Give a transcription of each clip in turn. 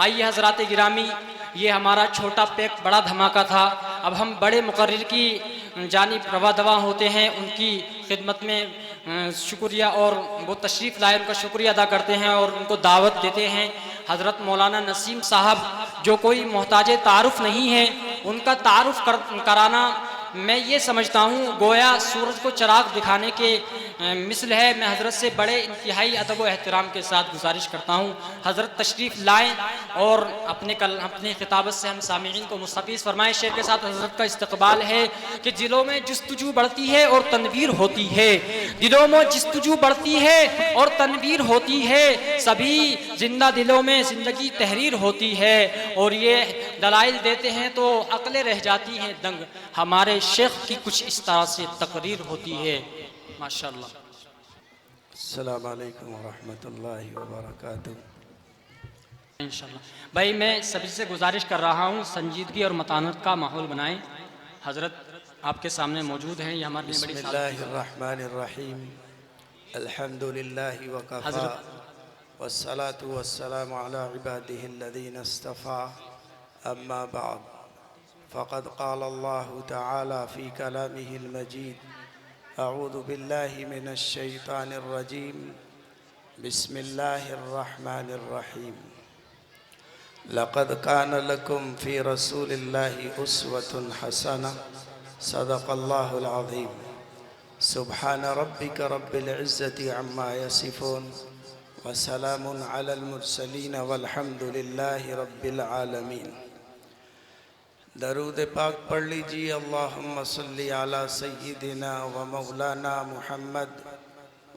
आइए हजरात गिरामी, ये हमारा छोटा पैक बड़ा धमाका था। अब हम बड़े मुकर्रिर की जानिब रवा दवा होते हैं, उनकी खिदमत में शुक्रिया और वो तशरीफ़ लाए, उनका शुक्रिया अदा करते हैं और उनको दावत देते हैं। हज़रत मौलाना नसीम साहब जो कोई मोहताज तारुफ़ नहीं है, उनका तारुफ़ कराना मैं ये समझता हूँ गोया सूरज को चिराग दिखाने के मिसल है। मैं हज़रत से बड़े इंतहाई अदब व एहतराम के साथ गुजारिश करता हूँ, हज़रत तशरीफ़ लाएँ और अपने खिताबत से हम सामीईन को मुस्तफ़ीज़ फरमाएँ। शेर के साथ हज़रत का इस्तक़बाल है कि दिलों में जस्तजू बढ़ती है और तनवीर होती है, दिलों में जस्तजू बढ़ती है और तनवीर होती है, सभी जिंदा दिलों में ज़िंदगी तहरीर होती है। और ये दलाइल देते हैं तो अक्लें रह जाती हैं दंग, हमारे शेख की कुछ इस तरह से तकरीर होती है। माशाअल्लाह। अस्सलाम वालेकुम व रहमतुल्लाहि व बरकातुहू। इंशाअल्लाह भाई मैं सभी से गुजारिश कर रहा हूँ संजीदगी और मतानत का माहौल बनाएं। हज़रत आपके सामने मौजूद हैं, ये हमारे लिए बड़ी बिस्मिल्लाहिर्रहमानिर्रहीम। अल्हम्दुलिल्लाहि व कफ़ा वस्सलातु वस्सलामु अला इबादिहिल्लज़ीना इस्तफ़ा, अम्मा बअद, फ़क़द क़ाल अल्लाहु तआला फ़ी कलामिहिल मजीद, अऊज़ु बिल्लाहि मिनश शैतानिर रजीम, बिस्मिल्लाहिर्रहमानिर्रहीम। लक़द कान लकुम फ़ी रसूलिल्लाहि उस्वतुन हसना, सदक़ल्लाहुल अज़ीम। सुब्हान रब्बिक रब्बिल इज़्ज़ति अम्मा यसिफ़ून व सलामुन अलल मुरसलीन वल्हम्दुलिल्लाहि रब्बिल आलमीन। दरूद पाक पढ़ लीजिए। अल्लाहुम्मा सल्लि अला सय्यिदिना व मौलाना मुहम्मद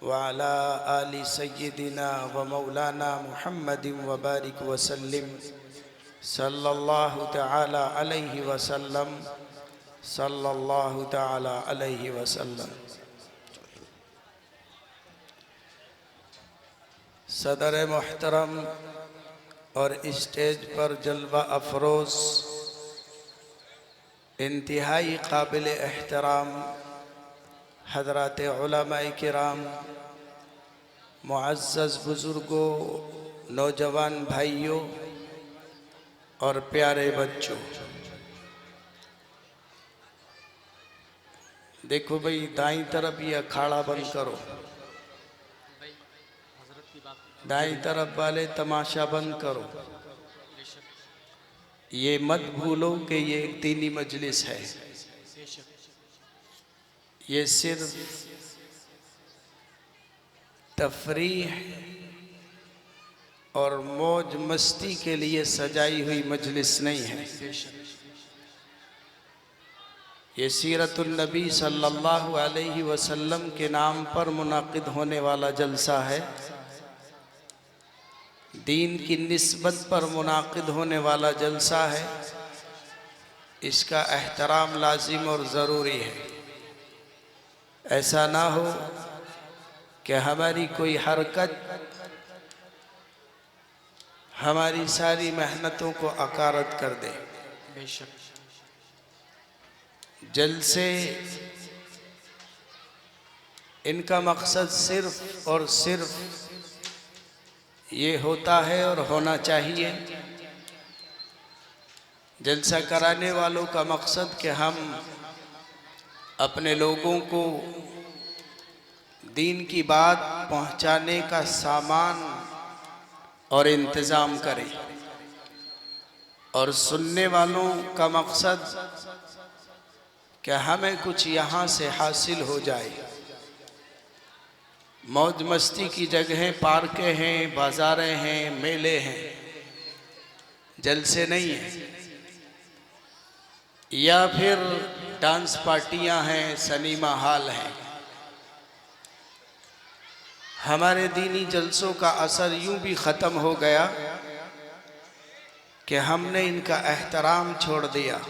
व अला आलि सय्यिदिना व मौलाना मुहम्मदिन व बारिक व सल्लिम सल्लल्लाहु तआला अलैहि वसल्लम, सल्लल्लाहु तआला अलैहि वसल्लम। सदर मोहतरम और स्टेज पर जलवा अफरोज़ इंतहाई काबिल एहतराम हज़रात उलमाए किराम, मुअज़्ज़ज़ बुज़ुर्गों, नौजवान भाइयों और प्यारे बच्चों, देखो भाई दाईं तरफ ये अखाड़ा बंद करो, दाईं तरफ वाले तमाशा बंद करो। ये मत भूलो कि ये एक दीनी मजलिस है, ये सिर्फ तफरीह और मौज मस्ती के लिए सजाई हुई मजलिस नहीं है। ये सीरतुन नबी सल्लल्लाहु अलैहि वसल्लम के नाम पर मुनाकिद होने वाला जलसा है, दीन की निस्बत पर मुनाकिद होने वाला जलसा है। इसका एहतराम लाजिम और ज़रूरी है। ऐसा ना हो कि हमारी कोई हरकत हमारी सारी मेहनतों को अकारत कर दे। जलसे इनका मकसद सिर्फ और सिर्फ ये होता है और होना चाहिए, जलसा कराने वालों का मकसद कि हम अपने लोगों को दीन की बात पहुंचाने का सामान और इंतज़ाम करें, और सुनने वालों का मकसद कि हमें कुछ यहाँ से हासिल हो जाए। मौज मस्ती की जगहें पार्कें हैं, बाज़ारें हैं, मेले हैं, जलसे नहीं हैं, या फिर डांस पार्टियां हैं, सिनेमा हॉल हैं। हमारे दीनी जलसों का असर यूं भी ख़त्म हो गया कि हमने इनका एहतराम छोड़ दिया,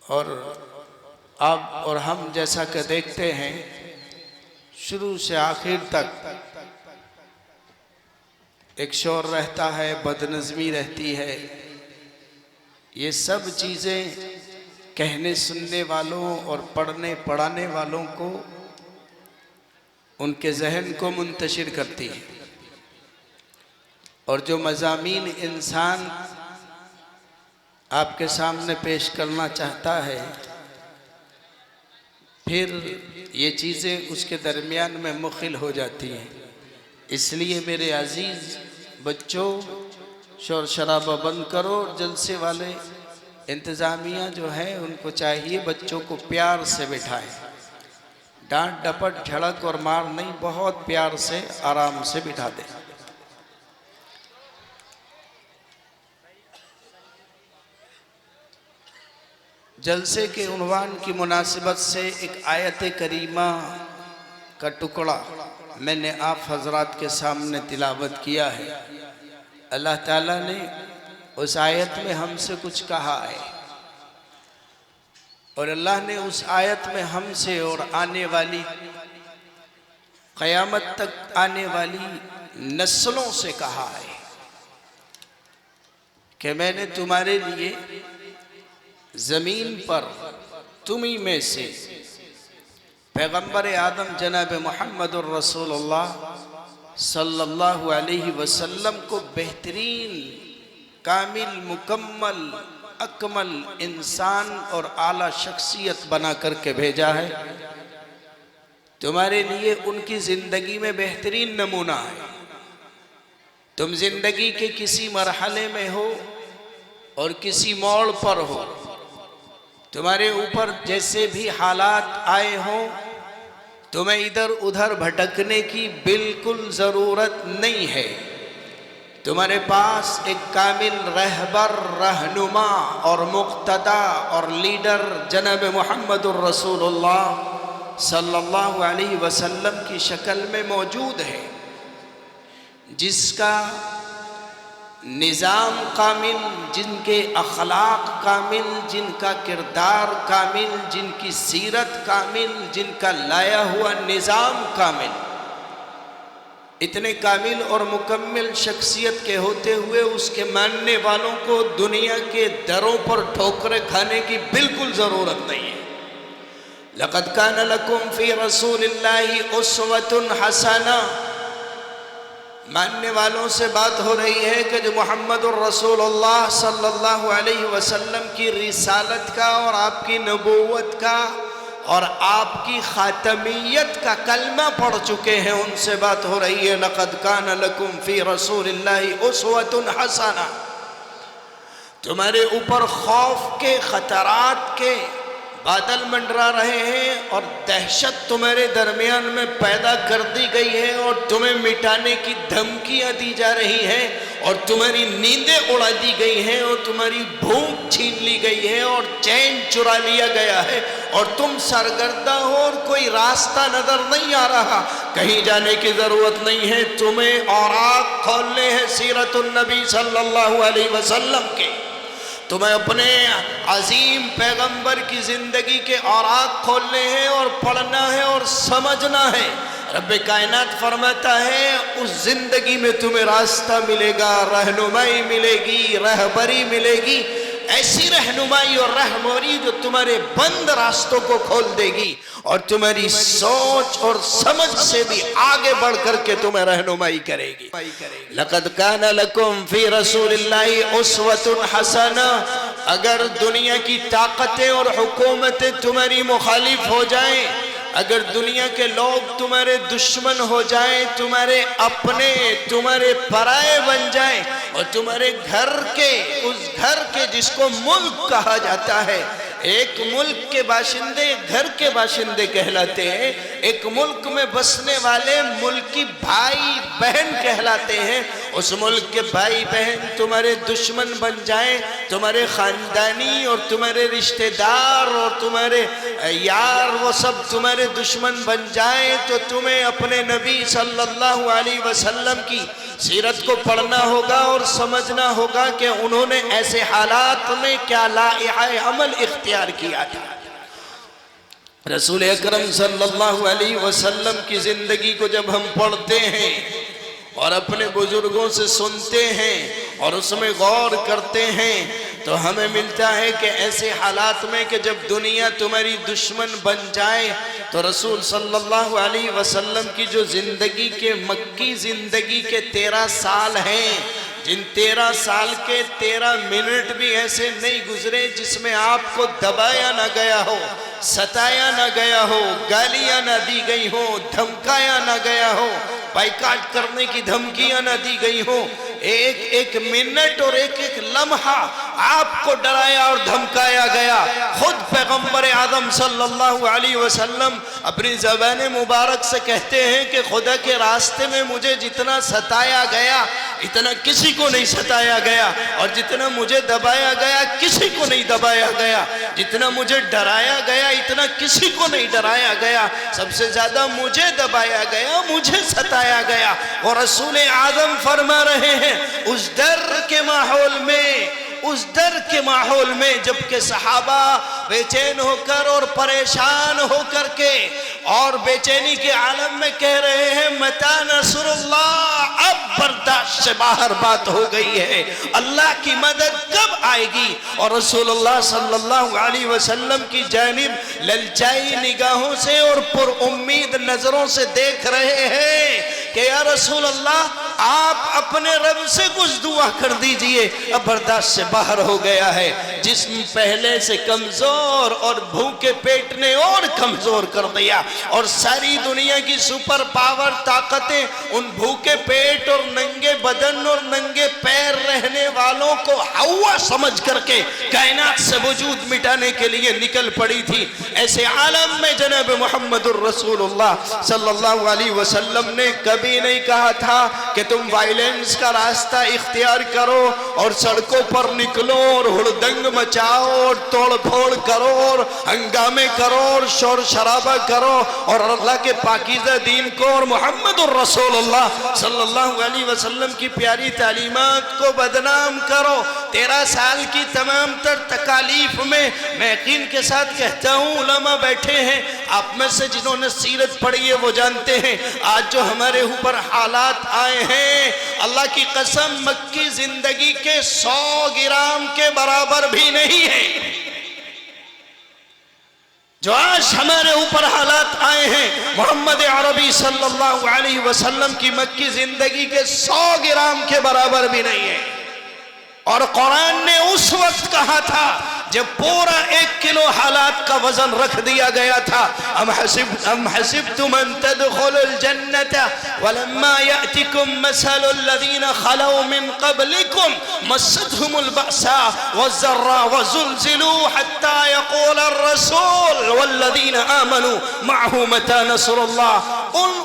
और अब और हम जैसा कि देखते हैं शुरू से आखिर तक एक शोर रहता है, बदनज़मी रहती है। ये सब चीज़ें कहने सुनने वालों और पढ़ने पढ़ाने वालों को, उनके जहन को मुंतशिर करती है, और जो मज़ामीन इंसान आपके सामने पेश करना चाहता है, फिर ये चीज़ें उसके दरमियान में मुखिल हो जाती हैं। इसलिए मेरे अजीज़ बच्चों, शोर शराबा बंद करो। जलसे वाले इंतज़ामिया जो है उनको चाहिए बच्चों को प्यार से बिठाएं, डांट डपट झड़क और मार नहीं, बहुत प्यार से आराम से बिठा दें। जलसे के उन्वान की मुनासिबत से एक आयत करीमा का टुकड़ा मैंने आप हजरात के सामने तिलावत किया है। अल्लाह ताला ने उस आयत में हमसे कुछ कहा है और अल्लाह ने उस आयत में हमसे और आने वाली क़यामत तक आने वाली नस्लों से कहा है कि मैंने तुम्हारे लिए ज़मीन पर तुम्ही में से पैगंबर आदम जनाब मुहम्मदुर रसूलुल्लाह सल्लल्लाहु अलैहि वसल्लम को बेहतरीन, कामिल, मुकम्मल, अकमल इंसान और आला शख्सियत बना करके भेजा है। तुम्हारे लिए उनकी ज़िंदगी में बेहतरीन नमूना है। तुम ज़िंदगी के किसी मरहले में हो और किसी मोड़ पर हो, तुम्हारे ऊपर जैसे भी हालात आए हों, तुम्हें इधर उधर भटकने की बिल्कुल ज़रूरत नहीं है। तुम्हारे पास एक कामिल रहबर, रहनुमा और मुक्तदा और लीडर जनाब मुहम्मदुर रसूलुल्लाह सल्लल्लाहु अलैहि वसल्लम की शक्ल में मौजूद है, जिसका निज़ाम कामिल, जिनके अखलाक कामिल, जिनका किरदार कामिल, जिनकी सीरत कामिल, जिनका लाया हुआ निज़ाम कामिल, इतने कामिल और मुकम्मल शख्सियत के होते हुए उसके मानने वालों को दुनिया के दरों पर ठोकरें खाने की बिल्कुल ज़रूरत नहीं है। लक़द कान लकुम फ़ी रसूलिल्लाहि उस्वतुन हसना। मानने वालों से बात हो रही है कि जो मुहम्मदुर रसूलुल्लाह सल्लल्लाहु अलैहि वसल्लम की रिसालत का और आपकी नबूवत का और आपकी ख़ातमियत का कलमा पढ़ चुके हैं, उनसे बात हो रही है। लक़द कान लकुम फ़ी रसूलिल्लाहि उस्वतुन हसना। तुम्हारे ऊपर खौफ के, ख़तरात के बादल मंडरा रहे हैं और दहशत तुम्हारे दरमियान में पैदा कर दी गई है और तुम्हें मिटाने की धमकियां दी जा रही हैं और तुम्हारी नींदें उड़ा दी गई हैं और तुम्हारी भूख छीन ली गई है और चैन चुरा लिया गया है और तुम सरगर्दा हो और कोई रास्ता नजर नहीं आ रहा। कहीं जाने की ज़रूरत नहीं है, तुम्हें और आँख खोलने हैं सीरतुन नबी सल्लल्लाहु अलैहि वसल्लम के। तुम्हें अपने अजीम पैगंबर की ज़िंदगी के औराक खोलने हैं और पढ़ना है और समझना है। रब्बे कायनात फरमाता है उस ज़िंदगी में तुम्हें रास्ता मिलेगा, रहनुमाई मिलेगी, रहबरी मिलेगी, ऐसी रहनुमाई और रहबरी जो तुम्हारे बंद रास्तों को खोल देगी और तुम्हारी सोच और समझ से भी आगे बढ़ करके तुम्हें रहनुमाई करेगी। लक़द कान लकुम फ़ी रसूलिल्लाहि उस्वतुन हसना। अगर दुनिया की ताकतें और हुकूमतें तुम्हारी मुखालिफ हो जाएं, अगर दुनिया के लोग तुम्हारे दुश्मन हो जाएं, तुम्हारे अपने, तुम्हारे पराए बन जाएं और तुम्हारे घर के, उस घर के जिसको मुल्क कहा जाता है, एक मुल्क के बाशिंदे घर के बाशिंदे कहलाते हैं, एक मुल्क में बसने वाले मुल्की भाई बहन कहलाते हैं। उस मुल्क के भाई बहन तुम्हारे दुश्मन बन जाएं, तुम्हारे ख़ानदानी और तुम्हारे रिश्तेदार और तुम्हारे यार वो सब तुम्हारे दुश्मन बन जाएं, तो तुम्हें अपने नबी सल्लल्लाहु अलैहि वसल्लम की सीरत को पढ़ना होगा और समझना होगा कि उन्होंने ऐसे हालात में क्या लाइहाए अमल इख्तियार किया था। रसूल अकरम सल्लल्लाहु अलैहि वसल्लम की ज़िंदगी को जब हम पढ़ते हैं और अपने बुजुर्गों से सुनते हैं और उसमें गौर करते हैं, तो हमें मिलता है कि ऐसे हालात में कि जब दुनिया तुम्हारी दुश्मन बन जाए, तो रसूल सल्लल्लाहु अलैहि वसल्लम की जो ज़िंदगी के मक्की ज़िंदगी के 13 साल हैं, जिन 13 साल के 13 मिनट भी ऐसे नहीं गुजरे जिसमें आपको दबाया ना गया हो, सताया ना गया हो, गालियां ना दी गई हो, धमकाया ना गया हो, बाइकाट करने की धमकियां ना दी गई हो। एक एक मिनट और एक एक लम्हा आपको डराया और धमकाया गया। खुद पैगंबर आदम सल्लल्लाहु अलैहि वसल्लम अपनी ज़बान मुबारक से कहते हैं कि खुदा के रास्ते में मुझे जितना सताया गया इतना किसी को नहीं सताया गया, और जितना मुझे दबाया गया किसी को नहीं दबाया गया, जितना मुझे डराया गया इतना किसी को नहीं डराया गया, सबसे ज्यादा मुझे दबाया गया, मुझे सताया गया। और रसूल आदम फरमा रहे हैं उस डर के माहौल में, उस डर के माहौल में जबकि सहाबा बेचैन होकर और परेशान होकर के और बेचैनी के आलम में कह रहे हैं मता नसरुल्लाह, अब बर्दाश्त से बाहर बात हो गई है, अल्लाह की मदद कब आएगी। और रसूलुल्लाह सल्लल्लाहु अलैहि वसल्लम की जानिब ललचाई निगाहों से और पुरउम्मीद नजरों से देख रहे हैं कि या रसूल अल्लाह आप अपने रब से कुछ दुआ कर दीजिए, अब बर्दाश्त से बाहर हो गया है। जिस्म पहले से कमजोर और भूखे पेट ने और कमजोर कर दिया, और सारी दुनिया की सुपर पावर ताकतें उन भूखे पेट और नंगे बदन और नंगे पैर रहने वालों को हवा समझ करके कायनात से वजूद मिटाने के लिए निकल पड़ी थी। ऐसे आलम में जनाब मुहम्मदुर रसूलुल्लाह सल्लल्लाहु अलैहि वसल्लम ने कभी नहीं कहा था कि तुम वायलेंस का रास्ता इख्तियार करो और सड़कों पर निकलो और हुड़दंग मचाओ और तोड़ फोड़ करो और हंगामे करो और शोर शराबा करो और अल्लाह के पाकीज़ा दीन को और मुहम्मदुर रसूलुल्लाह सल्लल्लाहु अलैहि वसल्लम की प्यारी तालीमात को बदनाम करो। 13 साल की तमाम तर तकालीफ में मैं यकीन के साथ कहता हूँ, उलमा बैठे हैं, आप में से जिन्होंने सीरत पढ़ी है वो जानते हैं आज जो हमारे ऊपर हालात आए हैं, अल्लाह की कसम मक्की जिंदगी के 100 ग्राम के बराबर भी नहीं है। जो आज हमारे ऊपर हालात आए हैं मोहम्मद अरबी सल्लल्लाहु अलैहि वसल्लम की मक्की जिंदगी के 100 ग्राम के बराबर भी नहीं है। और कुरान ने उस वक्त कहा था जब पूरा 1 किलो हालात का वजन रख दिया गया था, अम हसिबतुम अन तदखुलुल जन्नत वलम्मा यातिकुम मसलुल लदीना खलौ मिन क़ब्लिकुम मस्सतहुमुल बअसा वज़र्रा वज़ुलज़िलू हत्ता यक़ूलर रसूल वल्लदीना आमनू मअहू मता नसरुल्लाह।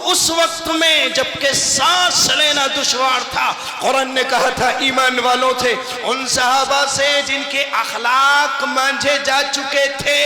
उस वक्त में जबकि सांस लेना दुश्वार था, कुरान ने कहा था ईमान वालों थे, उन सहाबा से जिनके अखलाक मांझे जा चुके थे,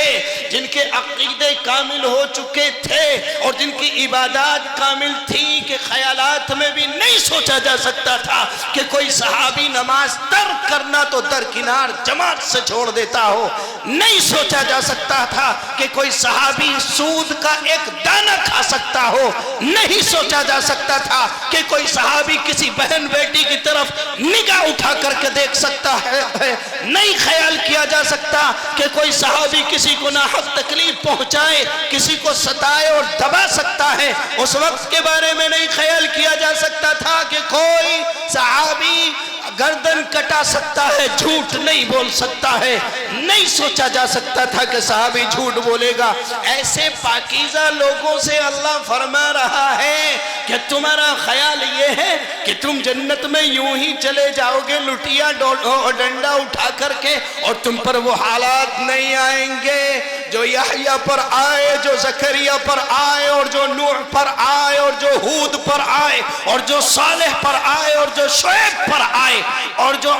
जिनके अकीदे कामिल हो चुके थे और जिनकी इबादत कामिल थी कि ख्यालात में भी नहीं सोचा जा सकता था कि कोई सहाबी नमाज तर्क करना तो दरकिनार जमात से छोड़ देता हो, नहीं सोचा जा सकता था कि कोई सहाबी सूद का एक दाना खा सकता हो, नहीं सोचा जा सकता था कि कोई सहाबी किसी बहन बेटी की तरफ निगाह उठा करके देख सकता है, नहीं ख्याल किया जा सकता कि कोई सहाबी किसी को नाहक तकलीफ पहुंचाए, किसी को सताए और दबा सकता है। उस वक्त के बारे में नहीं ख्याल किया जा सकता था कि कोई सहाबी गर्दन कटा सकता है, झूठ नहीं बोल सकता है, नहीं सोचा जा सकता था कि सहाबी झूठ बोलेगा। ऐसे पाकीज़ा लोगों से अल्लाह फरमा रहा है कि तुम्हारा ख्याल ये है कि तुम जन्नत में यूं ही चले जाओगे लुटिया डंडा उठा करके और तुम पर वो हालात नहीं आएंगे जो यहया पर आए, जो ज़करिया पर आए और जो नूह पर आए और जो हूद पर आए और जो सालेह पर आए और जो शुएब पर आए और जो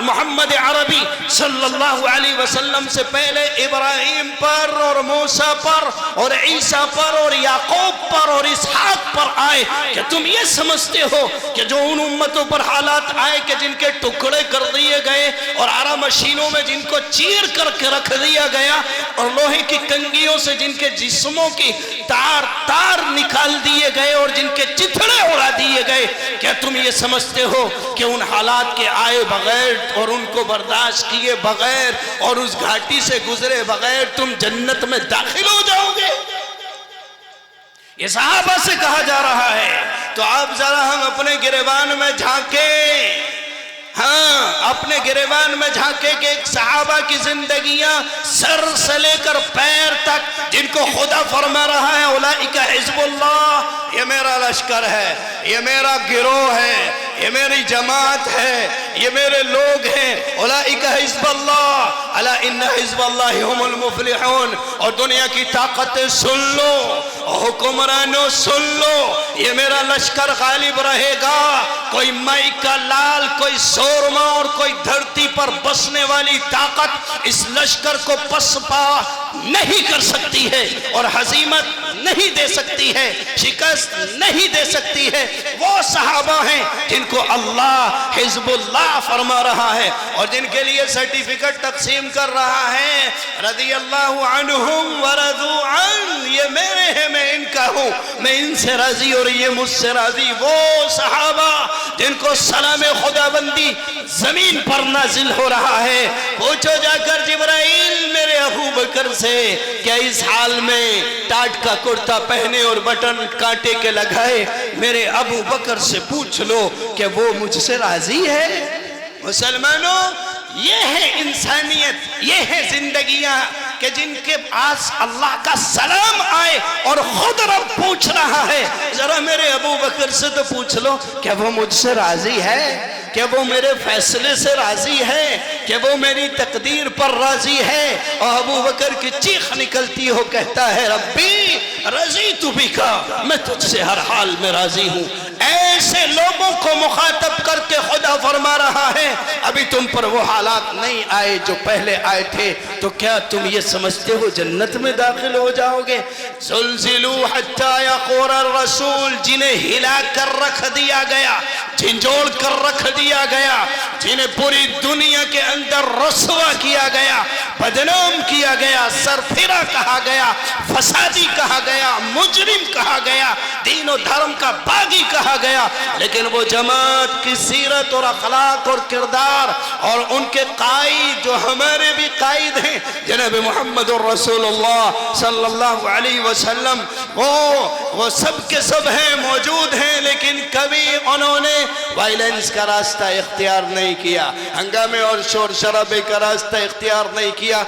मोहम्मद अरबी सल्लल्लाहु अलैहि वसल्लम से पहले इब्राहिम पर और मूसा पर और ईसा पर और याकूब पर और इसहाक पर आए। क्या तुम ये समझते हो कि जो उन उम्मतों पर हालात आए कि जिनके टुकड़े कर दिए गए और आरा मशीनों में जिनको चीर करके रख दिया गया और लोहे की कंगियों से जिनके जिस्मों की तार तार निकाल दिए गए और जिनके चिथड़े उड़ा दिए गए, क्या तुम ये समझते हो कि उन हालात के आए बगैर और उनको बर्दाश्त किए बगैर और उस घाटी से गुजरे बगैर तुम जन्नत में दाखिल हो जाओगे? ये सहाबा से कहा जा रहा है। तो आप जरा हम अपने गिरेबान में झांके अपने गिरेबान में झांके कि एक सहाबा की जिंदगियां सर से लेकर पैर तक, जिनको खुदा फरमा रहा है उलाइका हिज़्बुल्लाह, ये मेरा लश्कर है, ये मेरा गिरोह है, ये मेरी जमात है, ये मेरे लोग हैं। उलाइका हिज़्बुल्लाह अला इन्ना हिज़्बल्लाहि हुमुल मुफ़्लिहून। और दुनिया की ताकतें सुन लो, हुक्मरानों सुन लो, ये मेरा लश्कर गालिब रहेगा। कोई माई का लाल, कोई शोरमा और कोई धरती पर बसने वाली ताकत इस लश्कर को पसपा नहीं कर सकती है और हजीमत नहीं दे सकती है, शिकस्त नहीं दे सकती है। वो सहाबा हैं जिनको अल्लाह हिज़्बुल्लाह फरमा रहा है और जिनके लिए सर्टिफिकेट तकसीम कर रहा है। रज़ियल्लाहु अन्हुम व रज़ू अन, ये मेरे हैं, मैं इनका हूँ, मैं इनसे राजी और ये मुझसे राजी। वो सहाबा जिनको सलाम खुदाबंदी जमीन पर नाजिल हो रहा है। पूछो जाकर जिब्राइल मेरे अबू बकर से, क्या इस हाल में टाट का कुर्ता पहने और बटन कांटे के लगाए मेरे अबू बकर से पूछ लो कि वो मुझसे राजी है। मुसलमानों, ये है इंसानियत, ये है जिंदगियां कि जिनके पास अल्लाह का सलाम आए और खुद रब पूछ रहा है। जरा मेरे अबू बकर से तो पूछ लो क्या वो मुझसे राजी है, क्या वो मेरे फैसले से राजी है, क्या वो मेरी तकदीर पर राजी है। और अबू बकर की चीख निकलती हो, कहता है रब्बी रजी तू भी का, मैं तुझसे हर हाल में राजी हूँ। ऐसे लोगों को मुखातब करके खुदा फरमा रहा है अभी तुम पर वो हालात नहीं आए जो पहले आए थे, तो क्या तुम ये समझते हो जन्नत में दाखिल हो जाओगे। ज़ुल्ज़िलू हत्ता यक़ूल रसूल, जिन्हें हिला कर रख दिया गया, झिंझोड़ कर रख दिया गया, जिन्हें पूरी दुनिया के अंदर रसवा किया गया, बदनाम किया गया, सरफिरा कहा गया, फसादी कहा गया, मुजरिम कहा गया, दीन और धर्म का बागी कहा गया। लेकिन वो जमात की सीरत और अखलाक और किरदार और उनके कायद जो हमारे भी कायद हैं जनाब मोहम्मद रसूलुल्लाह सल्लल्लाहु अलैहि वसल्लम, वो सब के सब हैं, मौजूद हैं। लेकिन कभी उन्होंने वायलेंस का रास्ता इख्तियार नहीं किया, हंगामे और शोर शराबे का रास्ता इख्तियार नहीं किया।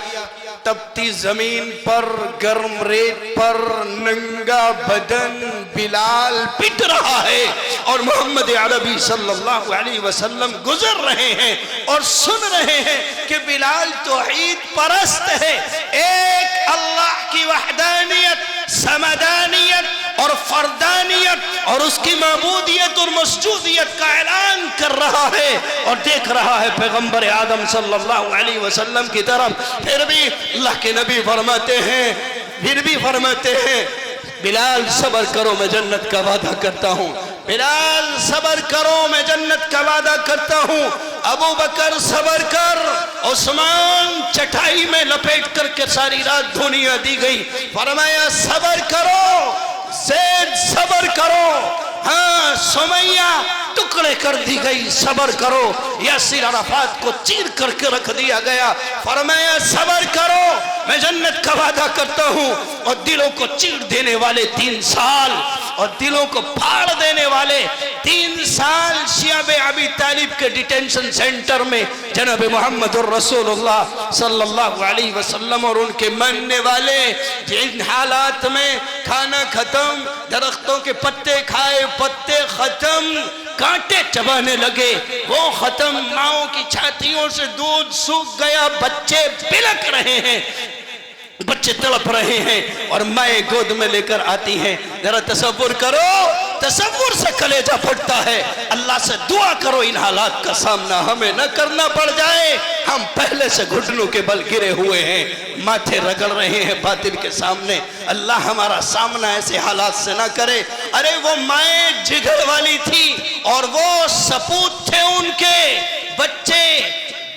तपती जमीन पर, गर्म रेत पर, नंगा बदन बिलाल पिट रहा है और मोहम्मद अरबी सल्लल्लाहु अलैहि वसल्लम गुजर रहे हैं और सुन रहे हैं कि बिलाल तौहीद परस्त है, एक अल्लाह की वहदानियत, समदानियत और फरदानियत और उसकी मबूदियत और मसजूदियत का ऐलान कर रहा है और देख रहा है पैगंबर आदम सल्लल्लाहु अलैहि वसल्लम की तरफ। फिर भी अल्लाह के नबी फरमाते हैं बिलाल सबर करो, मैं जन्नत का वादा करता हूँ। बिलाल सबर करो, मैं जन्नत का वादा करता हूँ। अबू बकर सबर कर। उस्मान चटाई में लपेट करके सारी रात दुनिया दी गई, फरमाया सबर करो, ज़ैद सबर करो। हाँ, सुमैया टुकड़े कर दी गई, सबर करो। यासिर अराफात को चीर करके रख दिया गया, फरमाया सबर करो, मैं जन्नत का वादा करता हूँ। और दिलों को चीर देने वाले 3 साल और दिलों को फाड़ देने वाले 3 साल शियाब अबी तालिब के डिटेंशन सेंटर में जनाब मोहम्मद रसूलुल्लाह सल्लल्लाहु अलैहि वसल्लम और उनके मानने वाले जिन हालात में खाना खत्म, दरख्तों के पत्ते खाए, पत्ते खत्म, कांटे चबाने लगे, वो खत्म, माओ की छातियों से दूध सूख गया, बच्चे बिलक रहे हैं, बच्चे तड़प रहे हैं और माए गोद में लेकर आती हैं। जरा तसव्वुर करो, तसव्वुर से कलेजा फटता है। अल्लाह से दुआ करो इन हालात का सामना हमें न करना पड़ जाए। हम पहले से घुटनों के बल गिरे हुए हैं, माथे रगड़ रहे हैं बातिल के सामने। अल्लाह हमारा सामना ऐसे हालात से ना करे। अरे वो माए जिगर वाली थी और वो सपूत थे, उनके बच्चे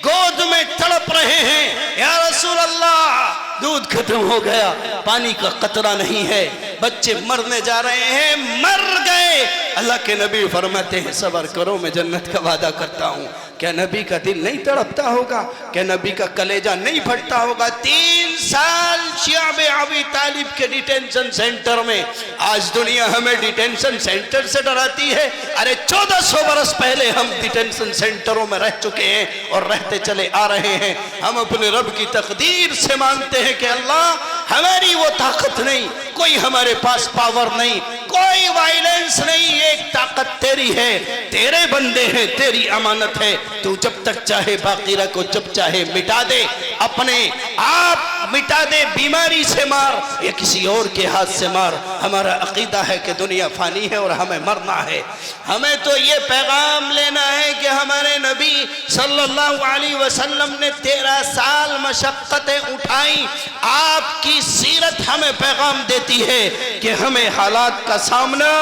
गोद में तड़प रहे हैं। या रसूल अल्लाह, दूध खत्म हो गया, पानी का कतरा नहीं है, बच्चे मरने जा रहे हैं, मर गए। अल्लाह के नबी फरमाते हैं सबर करो, मैं जन्नत का वादा करता हूँ। क्या नबी का दिल नहीं तड़पता होगा? क्या नबी का कलेजा नहीं फटता होगा? 3 साल शियाब अबी तालिब के डिटेंशन सेंटर में। आज दुनिया हमें डिटेंशन सेंटर से डराती है। अरे 1400 बरस पहले हम डिटेंशन सेंटरों में रह चुके हैं और रहते चले आ रहे हैं। हम अपने रब की तकदीर से मानते हैं कि अल्लाह हमारी वो ताकत नहीं, कोई हमारे पास पावर नहीं, कोई वायलेंस नहीं, एक ताकत तेरी है, तेरे बंदे हैं, तेरी अमानत है। तू जब तक चाहे बाकी रखो, जब चाहे मिटा दे, अपने आप मिटा दे, बीमारी से मार या किसी और के हाथ से मार। हमारा अकीदा है कि दुनिया फानी है और हमें मरना है। हमें तो ये पैगाम लेना है कि हमारे नबी सल्लल्लाहु अलैहि वसल्लम ने 13 साल मशक्क़तें उठाई। आपकी सीरत हमें पैगाम देती है कि हमें हालात का सामना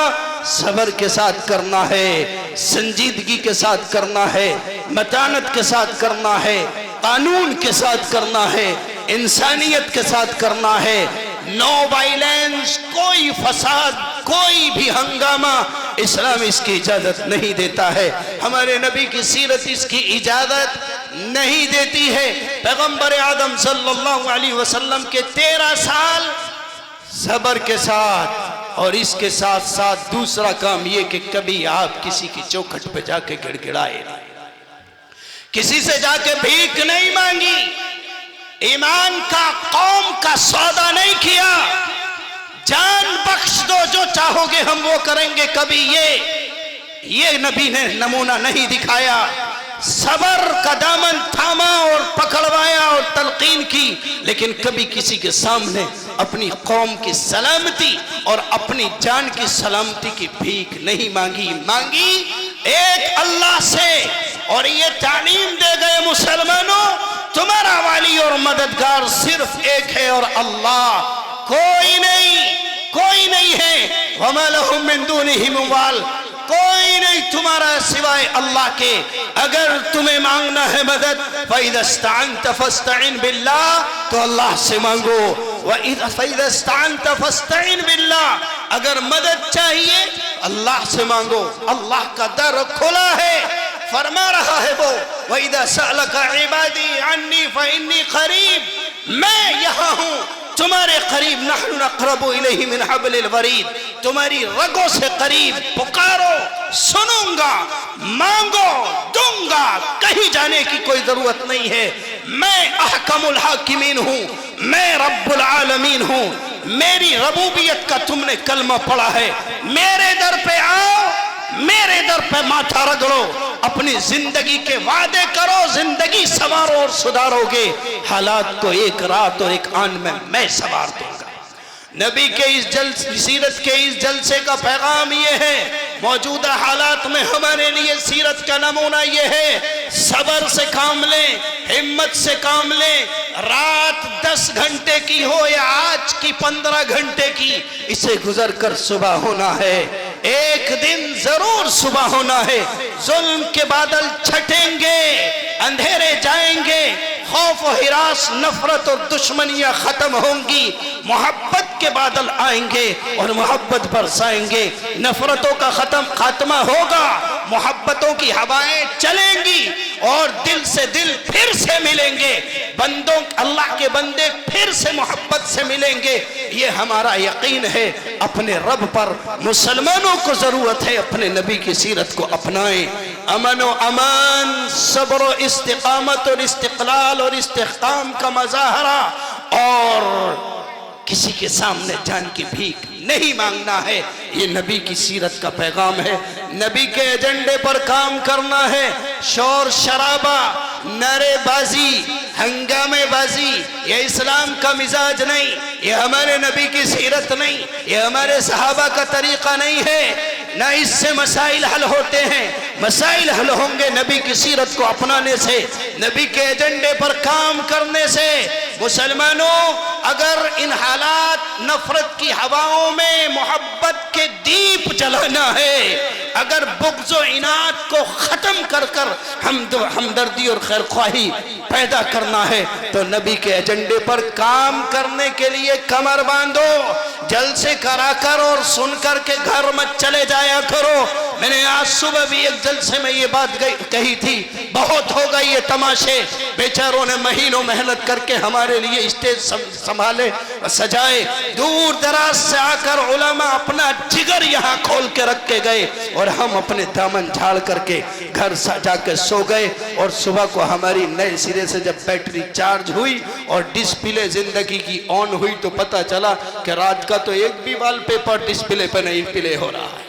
सब्र के साथ करना है, संजीदगी के साथ करना है, मतानत के साथ करना है, कानून के साथ करना है, इंसानियत के साथ करना है। नो वायलेंस, कोई फसाद, कोई भी हंगामा इस्लाम इसकी इजाजत नहीं देता है। हमारे नबी की सीरत इसकी इजाजत नहीं देती है। पैगंबर आदम सल्लल्लाहु अलैहि वसल्लम के 13 साल सब्र के साथ, और इसके साथ साथ दूसरा काम ये कि कभी आप किसी की चौखट पे जाके गिड़गिड़ाए, किसी से जाके भीख नहीं मांगी, ईमान का कौम का सौदा नहीं किया, जान बख्श दो जो चाहोगे हम वो करेंगे, कभी ये नबी ने नमूना नहीं दिखाया। सबर का दामन थामा और पकड़वाया और तलकीन की, लेकिन कभी किसी के सामने अपनी कौम की सलामती और अपनी जान की सलामती की भीख नहीं मांगी एक अल्लाह से। और ये तालीम दे गए मुसलमानों, तुम्हारा वाली और मददगार सिर्फ एक है और अल्लाह, कोई नहीं है। वमा लहुम मिन दूनिही मिन वाल, कोई नहीं तुम्हारा सिवाय अल्लाह के। अगर तुम्हें मांगना है मदद, फइज़ा इस्तअनत फस्तईन बिल्लाह, तो अल्लाह से मांगो। फइज़ा इस्तअनत फस्तईन बिल्लाह, अगर मदद चाहिए अल्लाह से मांगो। अल्लाह का दर खुला है, फरमा रहा है वो, वइज़ा सअलका इबादी अन्नी फइन्नी करीब, मैं यहाँ हूँ तुम्हारे करीब। नहनु अक़रबु इलैहि मिन हब्लिल वरीद, तुम्हारी रगों से करीब। पुकारो सुनूंगा, मांगो दूंगा, कहीं जाने की कोई जरूरत नहीं है। मैं अहकमुल हाकिमीन हूँ, मैं रब्बुल आलमीन हूँ। मेरी रबूबियत का तुमने कलमा पढ़ा है, मेरे दर पे आओ, मेरे दर पे माथा रगड़ो, अपनी जिंदगी के वादे करो, जिंदगी संवारो और सुधारोगे। हालात को एक रात और एक आन में मैं संवार दूंगा। नबी के इस सीरत के इस जलसे का पैगाम ये है, मौजूदा हालात में हमारे लिए सीरत का नमूना ये है, सब्र से काम लें, हिम्मत से काम लें। रात 10 घंटे की हो या आज की 15 घंटे की, इसे गुजर कर सुबह होना है। एक दिन जरूर सुबह होना है। जुल्म के बादल छटेंगे, अंधेरे जाएंगे, खौफ और हिरास, नफरत और दुश्मनियां खत्म होंगी, मोहब्बत के बादल आएंगे और मोहब्बत बरसाएंगे। नफरतों का खात्मा होगा, मोहब्बतों की हवाएं चलेंगी और दिल से दिल फिर से मिलेंगे। बंदों, अल्लाह के बंदे फिर से मोहब्बत से मिलेंगे। ये हमारा यकीन है अपने रब पर। मुसलमानों को जरूरत है अपने नबी की सीरत को अपनाएं। अमन व अमान, सब्र व इस्तिकामत और इस्तिक़लाल और इस्तिहकाम का मज़ाहरा, और किसी के सामने जान की भीख नहीं मांगना है। ये नबी की सीरत का पैगाम है। नबी के एजेंडे पर काम करना है। शोर शराबा, नारेबाजी, हंगामेबाजी, ये इस्लाम का मिजाज नहीं, ये हमारे नबी की सीरत नहीं, ये हमारे सहाबा का तरीका नहीं है। ना इससे मसाइल हल होते हैं। मसाइल हल होंगे नबी की सीरत को अपनाने से, नबी के एजेंडे पर काम करने से। मुसलमानों, अगर इन हालात नफरत की हवाओं में मोहब्बत के दीप जलाना है, अगर बुग़्ज़ व इनाद को ख़त्म कर कर हमदर्दी और खैर ख्वाही पैदा करना है, तो नबी के एजेंडे पर काम करने के लिए कमर बांधो। जलसे करा कर और सुन कर के घर मत चले जाया करो। मैंने आज सुबह भी एक जलसे में ये बात कही थी, बहुत हो गई ये तमाशे, बेचारों ने महीनों मेहनत करके हमारे लिए स्टेज संभाले सजाए, दूर दराज से आकर उलमा अपना जिगर यहाँ खोल के रख के गए और हम अपने दामन झाड़ करके घर जाके सो गए। और सुबह को हमारी नए सिरे से जब बैटरी चार्ज हुई और डिस्प्ले जिंदगी की ऑन हुई तो पता चला कि रात का तो एक भी वॉलपेपर डिस्प्ले पर नहीं प्ले हो रहा है।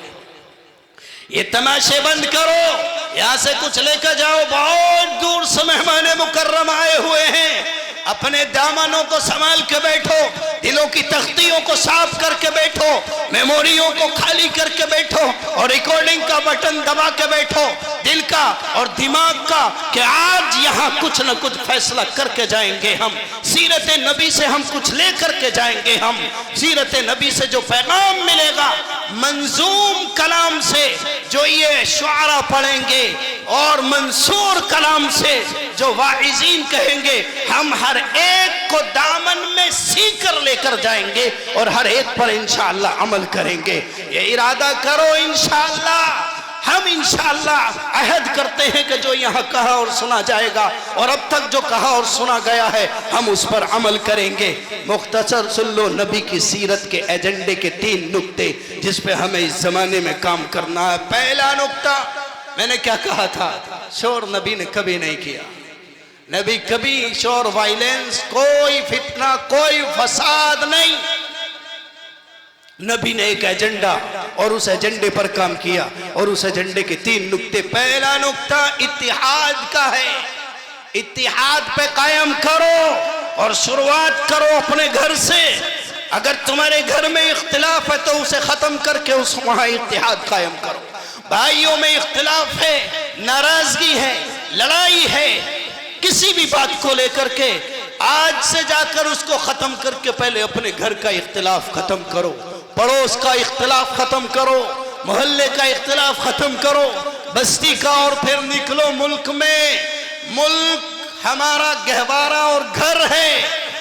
ये तमाशे बंद करो, यहाँ से कुछ लेकर जाओ, बहुत दूर से मेहमान मुकर्रम आए हुए हैं, अपने दामनों को संभाल के बैठो, दिलों की तख्तियों को साफ करके बैठो, मेमोरियों को खाली करके बैठो और रिकॉर्डिंग का बटन दबा के बैठो दिल का और दिमाग का कि आज यहाँ कुछ न कुछ फैसला करके जाएंगे हम, सीरत नबी से हम कुछ ले करके जाएंगे हम, सीरत नबी से जो पैगाम मिलेगा, मंजूम कलाम से जो ये शुआरा पढ़ेंगे और मंसूर कलाम से जो वाइज़ीन कहेंगे, हम हर एक को दामन में सीकर लेकर जाएंगे और हर एक पर इंशाअल्लाह अमल करेंगे। ये इरादा करो, इंशाअल्लाह हम इंशाअल्लाह अहद करते हैं कि जो यहाँ कहा और सुना जाएगा और अब तक जो कहा और सुना गया है हम उस पर अमल करेंगे। मुख्तसर सुन लो नबी की सीरत के एजेंडे के 3 नुक्ते जिस पे हमें इस जमाने में काम करना है। पहला नुक्ता मैंने क्या कहा था, शोर नबी ने कभी नहीं किया, नबी कभी शोर वायलेंस, कोई फितना, कोई फसाद नहीं। नबी ने एक एजेंडा और उस एजेंडे पर काम किया और उस एजेंडे के 3 नुक्ते। पहला नुक्ता इत्तिहाद का है, इत्तिहाद पे कायम करो और शुरुआत करो अपने घर से। अगर तुम्हारे घर में इख्तिलाफ है तो उसे खत्म करके उस वहां इत्तिहाद कायम करो। भाइयों में इख्तिलाफ है, नाराजगी है, लड़ाई है, किसी भी बात को लेकर के आज से जाकर उसको खत्म करके पहले अपने घर का इख्तिलाफ खत्म करो, पड़ोस का इख्तिलाफ खत्म करो, मोहल्ले का इख्तिलाफ खत्म करो, बस्ती का, और फिर निकलो मुल्क में। मुल्क हमारा गहवारा और घर है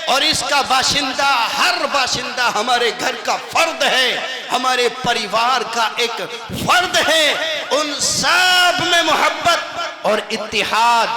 और इसका बाशिंदा, हर बाशिंदा हमारे घर का फर्द है, हमारे परिवार का एक फर्द है। उन सब में मोहब्बत और इत्तिहाद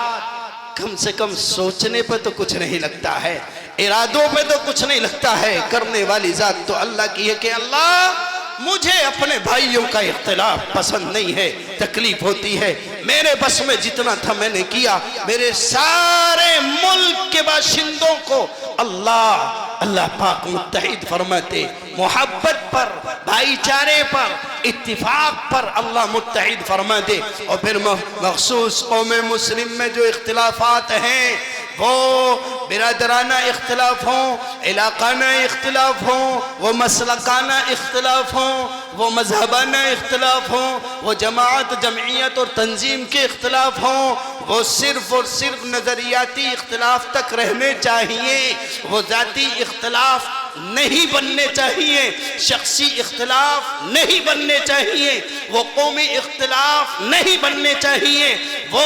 कम से कम सोचने पे तो कुछ नहीं लगता है, इरादों पे तो कुछ नहीं लगता है। करने वाली जात तो अल्लाह की है कि अल्लाह मुझे अपने भाइयों का इख्तिलाफ पसंद नहीं है, तकलीफ होती है, मेरे बस में जितना था मैंने किया। मेरे सारे मुल्क के बाशिंदों को अल्लाह पाक मुत्तहिद फरमाते, मोहब्बत पर, भाईचारे पर, इत्तिफाक पर अल्लाह मुत्तहिद फरमा दे। और फिर मखसूस कौम मुस्लिम में जो इख्तिलाफात हैं वो बिरादराना इख्तिलाफ हों, इलाकाना इख्तिलाफ हों, वो मसलकाना इख्तिलाफ हों, वो मजहबाना इख्तिलाफ हों, वो जमात, जमइयत और तंजीम के इख्तिलाफ हों, वो सिर्फ और सिर्फ नज़रियाती इख्तिलाफ तक रहने चाहिए, वो ज़ाती इख्तिलाफ नहीं बनने चाहिए, शख्सी इख्तिलाफ नहीं बनने चाहिए, वो कौमी इख्तिलाफ नहीं बनने चाहिए, वो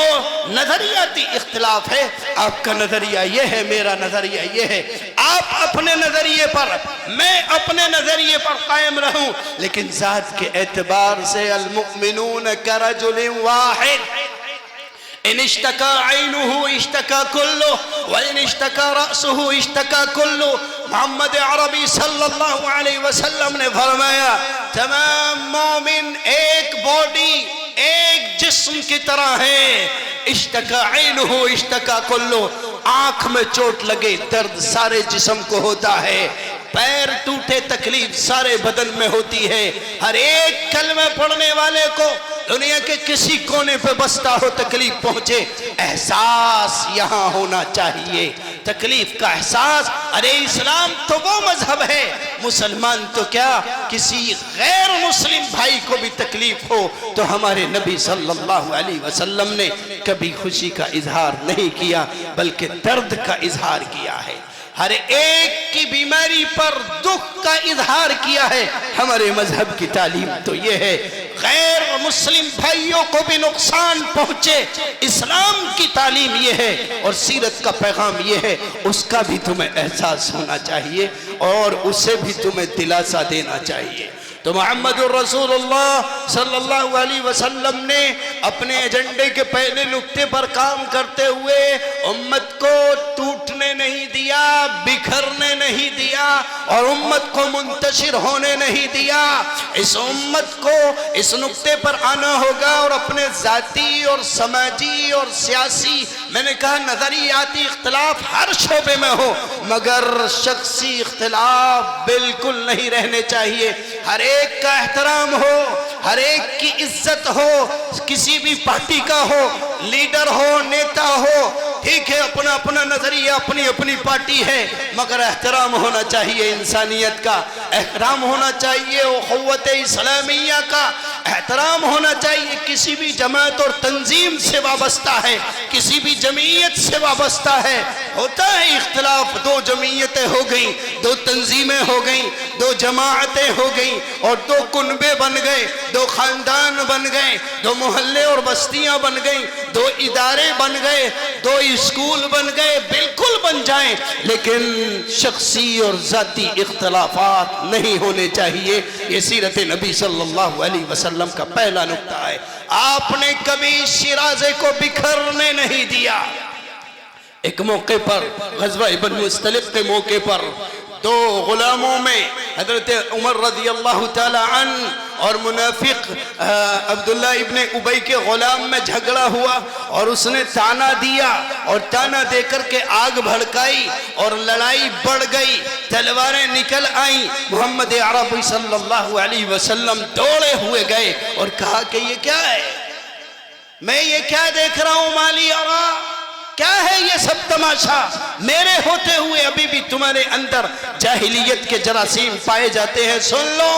नजरियाती इख्तिलाफ है। आपका नजरिया ये है, मेरा नजरिया ये है, आप अपने नजरिए पर, मैं अपने नजरिए पर कायम रहूं, लेकिन जात के एतबार से अल मुमिनून करजुलिन वाहिद, इन इश्तका ऐनुहु इश्तका कुल्लु व इन इश्तका रअसुहु इश्तका कुल्लु। मोहम्मद अरबी सल्लल्लाहु अलैहि वसल्लम ने फरमाया तमाम मोमिन एक बॉडी, एक जिस्म की तरह है। इश्तका ऐनुहु इश्तका कुल्लु, आंख में चोट लगे दर्द सारे जिस्म को होता है, पैर टूटे तकलीफ सारे बदन में होती है। हर एक कलमे पढ़ने वाले को दुनिया के किसी कोने पे बसता हो तकलीफ पहुंचे, एहसास यहाँ होना चाहिए, तकलीफ का एहसास। अरे इस्लाम तो वो मजहब है, मुसलमान तो क्या किसी गैर मुस्लिम भाई को भी तकलीफ हो तो हमारे नबी सल्लल्लाहु अलैहि वसल्लम ने कभी खुशी का इजहार नहीं किया बल्कि दर्द का इजहार किया है। हर एक की बीमारी पर दुख का इजहार किया है। हमारे मजहब की तालीम तो ये है, गैर मुस्लिम भाइयों को भी नुकसान पहुंचे, इस्लाम की तालीम ये है और सीरत का पैगाम ये है, उसका भी तुम्हें एहसास होना चाहिए और उसे भी तुम्हें दिलासा देना चाहिए। तो मोहम्मदुर रसूलुल्लाह सल्लल्लाहु अलैहि वसल्लम ने अपने एजेंडे के पहले नुक्ते पर काम करते हुए उम्मत को टूटने नहीं दिया, बिखरने नहीं दिया और उम्मत को मुंतशिर होने नहीं दिया। इस उम्मत को इस नुक्ते पर आना होगा और अपने जाती और समाजी और सियासी, मैंने कहा नजरियाती इख्तिलाफ हर शोबे में हो, मगर शख्सी इख्तिलाफ बिल्कुल नहीं रहने चाहिए। हर एक का एहतराम हो, हर एक की इज्जत हो, किसी भी पार्टी का हो, लीडर हो, नेता हो, ठीक है, अपना अपना नजरिया, अपनी अपनी पार्टी है, मगर एहतराम होना चाहिए इंसानियत का, एहतराम होना चाहिए उख़्वत इस्लामिया का, एहतराम होना चाहिए किसी भी जमात और तंजीम से वाबस्ता है, किसी भी जमीयत से वाबस्ता है। होता है इख्तिलाफ, दो जमीयतें हो गई, दो तंजीमें हो गई, दो जमाअतें हो गई और दो कुनबे बन गए, दो खानदान बन गए, दो मोहल्ले और बस्तियां बन गई, दो इदारे बन गए, दो स्कूल बन गए, बिल्कुल बन जाएं, लेकिन शख्सी और जाती इख्तिलाफात नहीं होने चाहिए। ये सीरत नबी सल्लल्लाहु अलैहि वसल्लम का पहला नुक्ता है। आपने कभी शिराज़े को बिखरने नहीं दिया। एक मौके पर ग़ज़वा इब्न मुस्तलिक़ के मौके पर दो गुलामों में हज़रत उमर रज़ी अल्लाह ताला अन्हु और मुनाफिक अब्दुल्ला इब्ने उबई के गुलाम में झगड़ा हुआ और उसने ताना दिया और ताना देकर के आग भड़काई और लड़ाई बढ़ गई, तलवारें निकल आई। मोहम्मद अरबी सल्लल्लाहु अलैहि वसल्लम दौड़े हुए गए और कहा कि ये क्या है, मैं ये क्या देख रहा हूँ माली और क्या है ये सब तमाशा, मेरे होते हुए अभी भी तुम्हारे अंदर जाहिलियत के जरासीम पाए जाते हैं। सुन लो,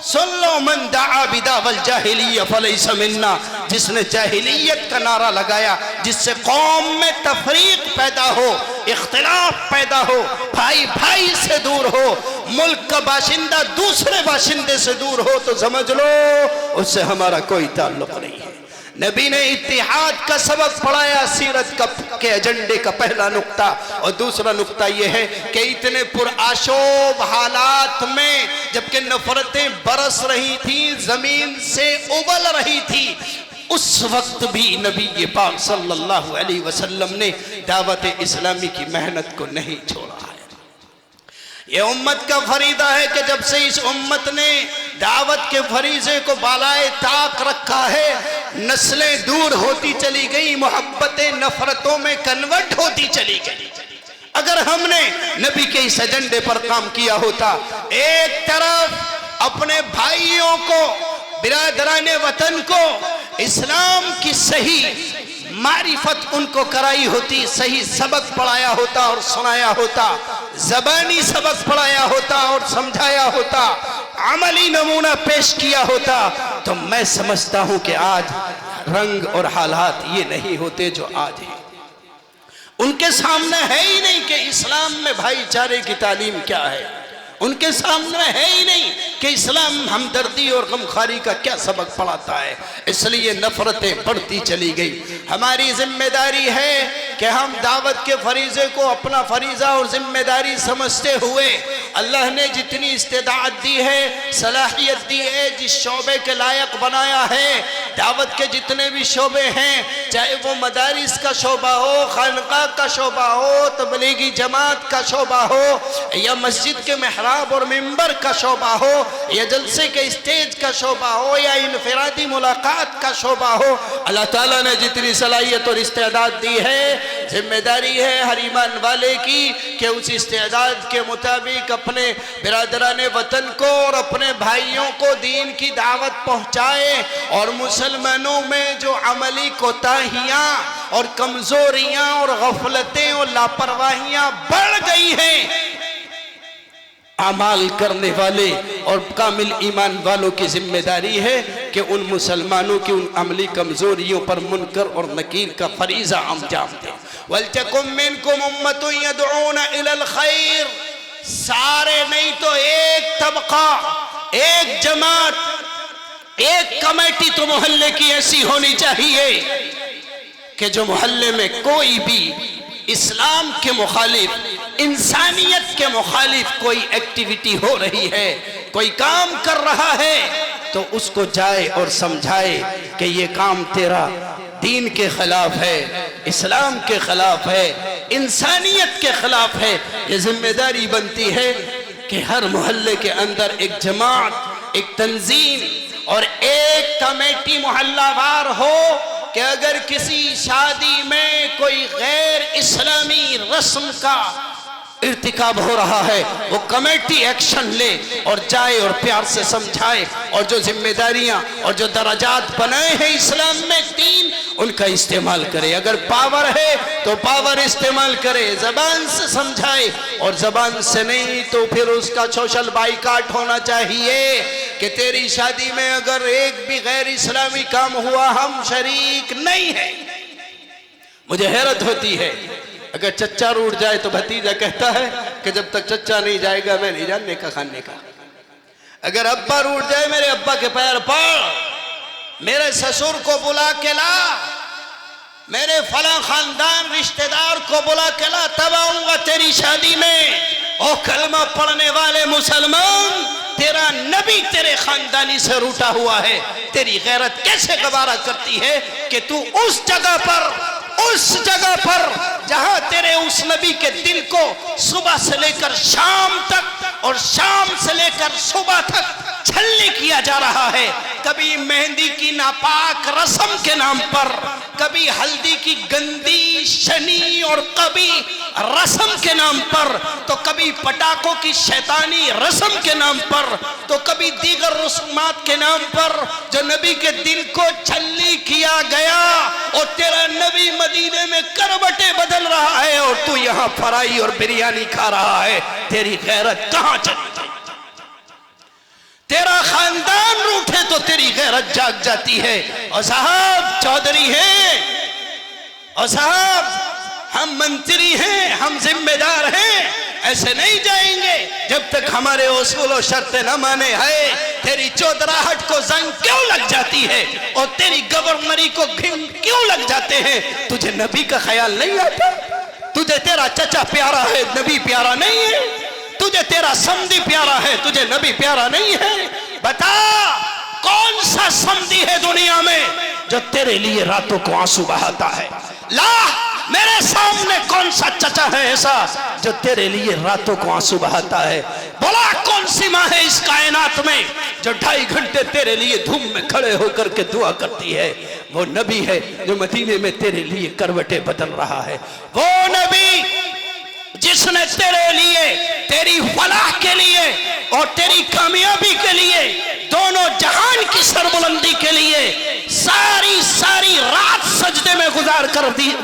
सुन लो, मन दाआ बिदावल जाहिलिया फलैसा मिन्ना, जिसने जाहिलियत का नारा लगाया, जिससे कौम में तफरीक पैदा हो, इख्तिलाफ पैदा हो, भाई भाई से दूर हो, मुल्क का बाशिंदा दूसरे बाशिंदे से दूर हो, तो समझ लो उससे हमारा कोई ताल्लुक नहीं है। नबी ने इत्तिहाद का सबक पढ़ाया, सीरत के एजेंडे का पहला नुक्ता। और दूसरा नुक्ता यह है कि इतने पुरआशोब हालात में जबकि नफरतें बरस रही थी, जमीन से उबल रही थी, उस वक्त भी नबी पाक सल्लल्लाहु अलैहि वसल्लम ने दावत इस्लामी की मेहनत को नहीं छोड़ा है। ये उम्मत का फरीदा है कि जब से इस उम्मत ने दावत के फरीजे को बालाए ताक रखा है, नस्लें दूर होती चली गई, मोहब्बतें नफरतों में कन्वर्ट होती चली गई। अगर हमने नबी के इस एजेंडे पर काम किया होता, एक तरफ अपने भाइयों को, बिरादराने वतन को इस्लाम की सही मारिफत उनको कराई होती, सही सबक पढ़ाया होता और सुनाया होता, ज़बानी सबक पढ़ाया होता और समझाया होता, अमली नमूना पेश किया होता, तो मैं समझता हूं कि आज रंग और हालात ये नहीं होते जो आज हैं। उनके सामने है ही नहीं कि इस्लाम में भाईचारे की तालीम क्या है, उनके सामने है ही नहीं कि इस्लाम हमदर्दी और गमखारी का क्या सबक पढ़ाता है, इसलिए नफरतें बढ़ती चली गई। हमारी जिम्मेदारी है कि हम दावत के फरीजे को अपना फरीजा और जिम्मेदारी समझते हुए, अल्लाह ने जितनी इस्तेदात दी है, सलाहियत दी है, जिस शोबे के लायक बनाया है, दावत के जितने भी शोबे हैं, चाहे वो मदारिस का शोबा हो, खानका का शोबा हो, तबलीगी जमात का शोबा हो, या मस्जिद के मेहराब और मिंबर का शोबा हो, या जलसे के स्टेज का शोबा हो, या इनफरादी मुलाकात का शोबा हो, अल्लाह ताला ने जितनी सलाहियत और इस्तेदात दी है, जिम्मेदारी है हर ईमान वाले की कि उस इस्तेदाद के मुताबिक अपने बिरादराने वतन को और अपने भाइयों को दीन की दावत पहुँचाए। और मुसलमानों में जो अमली कोताहियाँ और कमजोरियाँ और गफलतें और लापरवाहियाँ बढ़ गई हैं, अमाल करने वाले और कामिल ईमान वालों की जिम्मेदारी है कि उन मुसलमानों की उन अमली कमजोरियों पर मुनकर और नकीर का फरीजा अंजाम दें। वलतकुम मिनकुम उम्मतुन यदऊना इलल खैर, सारे नहीं तो एक तबका, एक जमात, एक कमेटी तो मोहल्ले की ऐसी होनी चाहिए कि जो मोहल्ले में कोई भी इस्लाम के मुखालिफ, इंसानियत के मुखालिफ कोई एक्टिविटी हो रही है, कोई काम कर रहा है तो उसको जाए और समझाए कि ये काम तेरा दीन के खिलाफ है, इस्लाम के खिलाफ है, इंसानियत के खिलाफ है। ये जिम्मेदारी बनती है कि हर मोहल्ले के अंदर एक जमात, एक तंजीम और एक कमेटी मोहल्लावार हो कि अगर किसी शादी में कोई गैर इस्लामी रस्म का इर्तिकाब हो रहा है, वो कमेटी एक्शन ले और जाए और प्यार से समझाए और जो जिम्मेदारियां और जो दराजात बनाए हैं इस्लाम में तीन, उनका इस्तेमाल करे। अगर पावर है तो पावर इस्तेमाल करे, जबान से समझाए, और जबान से नहीं तो फिर उसका सोशल बाइकाट होना चाहिए कि तेरी शादी में अगर एक भी गैर इस्लामी काम हुआ हम शरीक नहीं है। मुझे हैरत होती है, अगर चच्चा रूठ जाए तो भतीजा कहता है कि जब तक चच्चा नहीं जाएगा मैं नहीं जानने का खाने का। अगर अब्बा रूठ जाए, मेरे अब्बा के पैर पड़, मेरे ससुर को बुला के ला, मेरे फला खानदान रिश्तेदार को बुला के ला, तब आऊंगा तेरी शादी में। ओ कलमा पढ़ने वाले मुसलमान, तेरा नबी तेरे खानदानी से रूठा हुआ है, तेरी गैरत कैसे गवारा करती है कि तू उस जगह पर जहां तेरे उस नबी के दिल को सुबह से लेकर शाम तक और शाम से लेकर सुबह तक छलनी किया जा रहा है, कभी मेहंदी की नापाक रस्म के नाम पर, कभी हल्दी की गंदी शनी और कभी रस्म के नाम पर, तो कभी पटाखों की शैतानी रस्म के नाम पर, तो कभी दीगर रस्मात के नाम पर जो नबी के दिल को छलनी किया गया। और तेरा नबी मदीने में करवटें बदल रहा है और तू यहाँ फ्राई और बिरयानी खा रहा है, तेरी गैरत कहां चली गई? तेरा खानदान रूठे तो तेरी गैरत जाग जाती है। और साहब चौधरी हैं, और साहब हम मंत्री हैं, हम जिम्मेदार हैं, ऐसे नहीं जाएंगे जब तक हमारे उसूल और शर्तें न माने। है तेरी चौधराहट को जंग क्यों लग जाती है और तेरी गवर्नरी को घिन क्यों लग जाते हैं? तुझे नबी का ख्याल नहीं आता? तुझे तेरा चचा प्यारा है, नबी प्यारा नहीं है? तुझे तेरा समधी प्यारा है, तुझे नबी प्यारा नहीं है? बता कौन सा समधी है दुनिया में जो तेरे लिए रातों को आंसू बहाता है? ला मेरे सामने कौन सा चचा है ऐसा जो तेरे लिए रातों को आंसू बहाता है? बोला कौन सी माँ है इस कायनात में जो 2.5 घंटे तेरे लिए धूम में खड़े होकर के दुआ करती है? वो नबी है जो मदीने में तेरे लिए करवटें बदल रहा है। वो नबी जिसने तेरे लिए, तेरी फलाह के लिए और तेरी कामयाबी के लिए, दोनों जहान की सरबुलंदी के लिए सारी रात सजदे में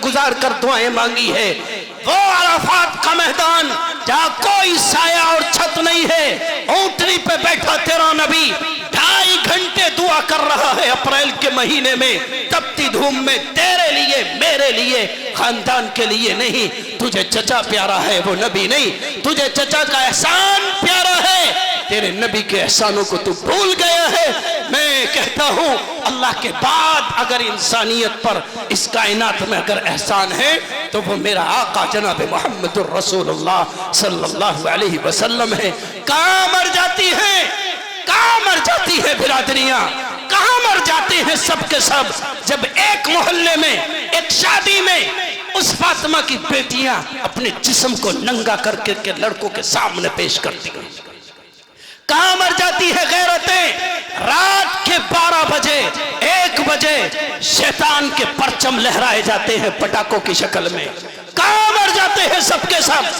गुजार कर दुआएं मांगी है। वो अराफात का मैदान जहां कोई साया और छत नहीं है, ऊंटनी पे बैठा तेरा नबी 2.5 घंटे दुआ कर रहा है अप्रैल के महीने में, तपती धूम में, तेरे लिए, मेरे लिए, खानदान के लिए नहीं। तुझे चचा प्यारा है, वो नबी नहीं। तुझे चचा का एहसान प्यारा है, तेरे नबी के एहसानों को तू भूल गया है। मैं कहता हूं अल्लाह के बाद अगर इंसानियत पर इस कायनात में अगर एहसान है तो वो मेरा आका जनाब मोहम्मदुर रसूलुल्लाह सल्लल्लाहु अलैहि वसल्लम है। कहां मर जाती है, कहां मर जाती है बिरादरियां, कहां मर जाते हैं सब के सब जब एक मोहल्ले में, एक शादी में उस फातिमा की बेटियां अपने जिस्म को नंगा करके के लड़कों के सामने पेश करती हैं। कहां मर जाती है गैरतें? रात के 12 बजे, 1 बजे शैतान के परचम लहराए जाते हैं पटाखों की शक्ल में। कहां मर जाते हैं सबके सब?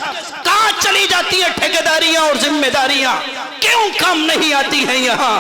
कहां चली जाती है ठेकेदारियां और जिम्मेदारियां? क्यों काम नहीं आती है यहाँ?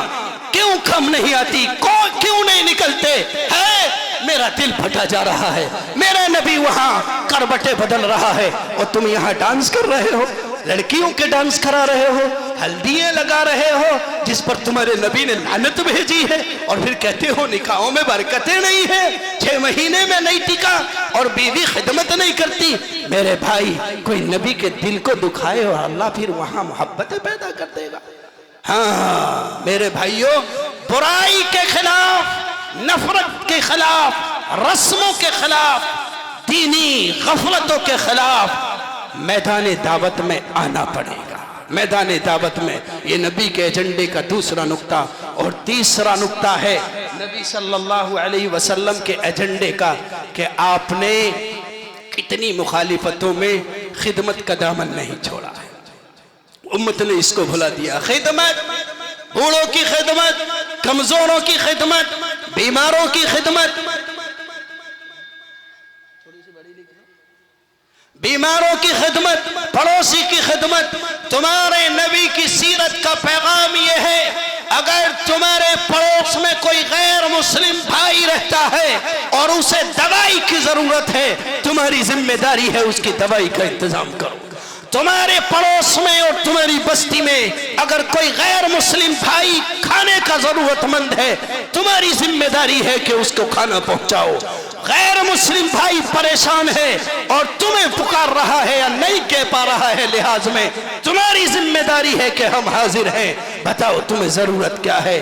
क्यों काम नहीं आती? क्यों नहीं निकलते है? मेरा दिल फटा जा रहा है, मेरा नबी वहां करवटें बदल रहा है और तुम यहाँ डांस कर रहे हो, लड़कियों के डांस करा रहे हो, हल्दियां लगा रहे हो जिस पर तुम्हारे नबी ने लानत भेजी है, और फिर कहते हो निकाहों में बरकतें नहीं है, 6 महीने में नहीं टिका और बीवी खिदमत नहीं करती। मेरे भाई, कोई नबी के दिल को दुखाए और अल्लाह फिर वहां मोहब्बतें पैदा कर देगा। हाँ मेरे भाइयों, बुराई के खिलाफ, नफरत के खिलाफ, रस्मों के खिलाफ, दीनी गफलतों के खिलाफ मैदान दावत में आना पड़ेगा। मैदान दावत में। ये नबी के एजेंडे का दूसरा नुक्ता। और तीसरा नुक्ता है नबी सल्लल्लाहु अलैहि वसल्लम के एजेंडे का कि आपने कितनी मुखालिफतों में खिदमत का दामन नहीं छोड़ा है। उम्मत ने इसको भुला दिया। खिदमत, बूढ़ों की खिदमत, कमजोरों की खिदमत, बीमारों की खिदमत, बीमारों की खिदमत, पड़ोसी की खिदमत। तुम्हारे नबी की सीरत का पैगाम यह है, अगर तुम्हारे पड़ोस में कोई गैर मुस्लिम भाई रहता है और उसे दवाई की जरूरत है, तुम्हारी जिम्मेदारी है उसकी दवाई का इंतजाम करो। तुम्हारे पड़ोस में और तुम्हारी बस्ती में अगर कोई गैर मुस्लिम भाई खाने का जरूरतमंद है, तुम्हारी जिम्मेदारी है कि उसको खाना पहुंचाओ। गैर मुस्लिम भाई परेशान है और तुम्हें पुकार रहा है या नहीं कह पा रहा है लिहाज में, तुम्हारी जिम्मेदारी है कि हम हाजिर हैं, बताओ तुम्हें जरूरत क्या है।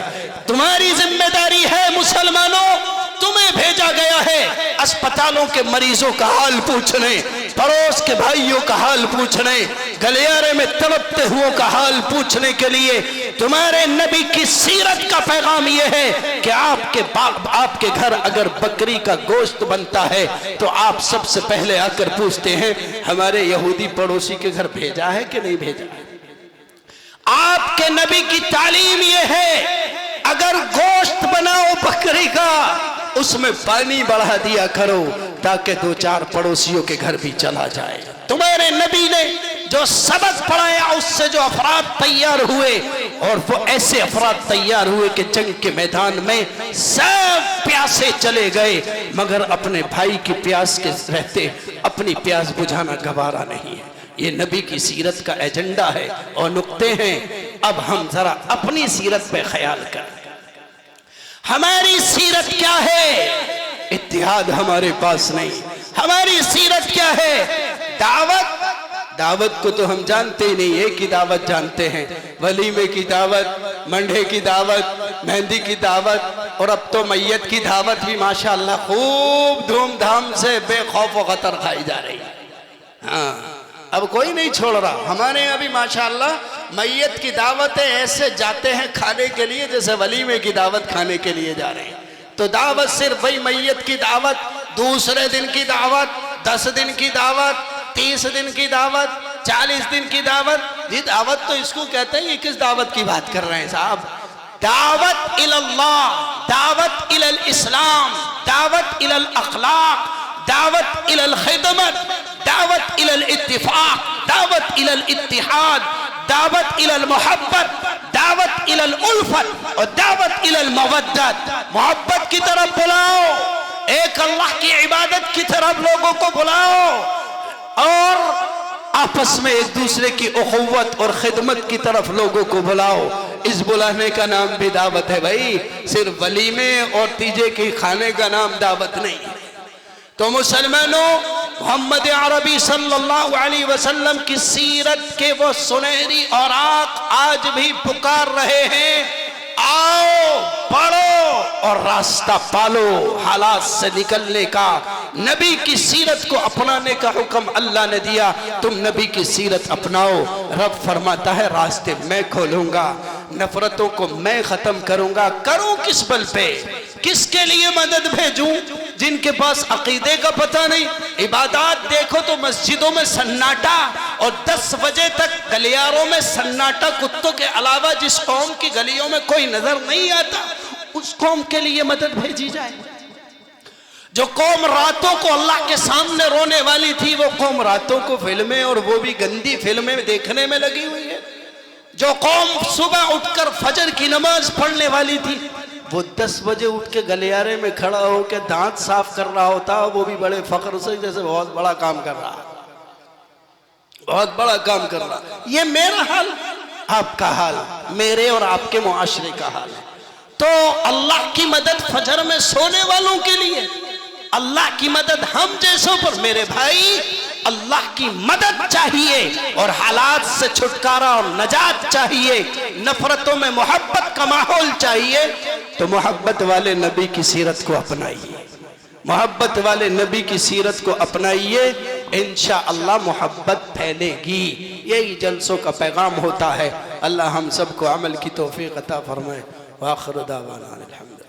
तुम्हारी जिम्मेदारी है मुसलमानों, तुम्हें भेजा गया है अस्पतालों के मरीजों का हाल पूछने, पड़ोस के भाइयों का हाल पूछने, गलियारे में तड़पते हुओं का हाल पूछने के लिए। तुम्हारे नबी की सीरत का पैगाम यह है कि आपके घर अगर बकरी का गोश्त बनता है तो आप सबसे पहले आकर पूछते हैं हमारे यहूदी पड़ोसी के घर भेजा है कि नहीं भेजा है। आपके नबी की तालीम यह है, अगर गोश्त बनाओ बकरी का, उसमें पानी बढ़ा दिया करो ताकि 2-4 पड़ोसियों के घर भी चला जाए। तुम्हारे नबी ने जो सबक पढ़ाया उससे जो अफराद तैयार हुए, और वो ऐसे अफराद तैयार हुए कि जंग के मैदान में सब प्यासे चले गए, मगर अपने भाई की प्यास के रहते अपनी प्यास बुझाना गवारा नहीं है। ये नबी की सीरत का एजेंडा है और नुक्ते हैं। अब हम जरा अपनी सीरत पे ख्याल करें। हमारी सीरत क्या है? इत्तिहाद हमारे पास नहीं। हमारी सीरत क्या है? दावत। दावत को तो हम जानते ही नहीं, एक ही दावत जानते हैं, वलीमे की दावत, मंडे की दावत, मेहंदी की दावत, और अब तो मैयत की दावत भी माशाअल्लाह खूब धूमधाम से बेखौफ व खतर खाई जा रही है। हाँ, अब कोई नहीं छोड़ रहा। हमारे यहाँ भी माशाअल्लाह मैयत की दावतें ऐसे जाते हैं खाने के लिए जैसे वलीमे की दावत खाने के लिए जा रहे हैं। तो दावत सिर्फ वही मैयत की दावत, दूसरे दिन की दावत, 10 दिन की दावत, 30 दिन की दावत, 40 दिन की दावत। ये दावत तो इसको कहते हैं। ये किस दावत की बात कर रहे हैं साहब? दावत इल्लाह, दावत इलल इस्लाम, दावत इलल अखलाक, दावत इलल खिदमत, दावत इलल इत्तिफाक, दावत इलल इत्तिहाद, दावत इलल मोहब्बत, दावत इलल उल्फत और दावत इलल मवद्दत। मोहब्बत की तरफ बुलाओ, एक अल्लाह की इबादत की तरफ लोगों को बुलाओ, और आपस में एक दूसरे की उखुव्वत और खिदमत की तरफ लोगों को बुलाओ। इस बुलाने का नाम भी दावत है भाई, सिर्फ वलीमे और तीजे के खाने का नाम दावत नहीं। तो मुसलमानों, मोहम्मद अरबी सल्लल्लाहु अलैहि वसल्लम की सीरत के वो सुनहरी और आँख आज भी पुकार रहे हैं, आओ पढ़ो और रास्ता पालो हालात से निकलने का। नबी की सीरत को अपनाने का हुक्म अल्लाह ने दिया, तुम नबी की सीरत अपनाओ। रब फरमाता है रास्ते मैं खोलूंगा, नफरतों को मैं खत्म करूंगा। करूं किस बल पे? किसके लिए मदद भेजूं? जिनके पास अकीदे का पता नहीं। इबादत देखो तो मस्जिदों में सन्नाटा, और 10 बजे तक गलियारों में सन्नाटा। कुत्तों के अलावा जिस कौम की गलियों में कोई नजर नहीं आता, उस कौम के लिए मदद भेजी जाए। जो कौम रातों को अल्लाह के सामने रोने वाली थी, वो कौम रातों को फिल्में, और वो भी गंदी फिल्में देखने में लगी हुई है। जो कौम सुबह उठकर फजर की नमाज पढ़ने वाली थी, वो 10 बजे उठ के गलियारे में खड़ा होकर दांत साफ कर रहा होता, वो भी बड़े फख्र से, जैसे बहुत बड़ा काम कर रहा, बहुत बड़ा काम कर रहा। ये मेरा हाल, आपका हाल, मेरे और आपके मुआशरे का हाल है। तो अल्लाह की मदद फजर में सोने वालों के लिए, अल्लाह की मदद हम जैसों पर। मेरे भाई, अल्लाह की मदद चाहिए और हालात से छुटकारा और नजात चाहिए, नफरतों में मोहब्बत का माहौल चाहिए। तो मोहब्बत वाले नबी की सीरत को अपनाइए, मोहब्बत वाले नबी की सीरत को अपनाइए। इंशाअल्लाह मोहब्बत फैलेगी। यही जलसों का पैगाम होता है। अल्लाह हम सबको अमल की तौफीक अता फरमाए। व आखिर दावाना अनिल हम्दुलिल्लाह।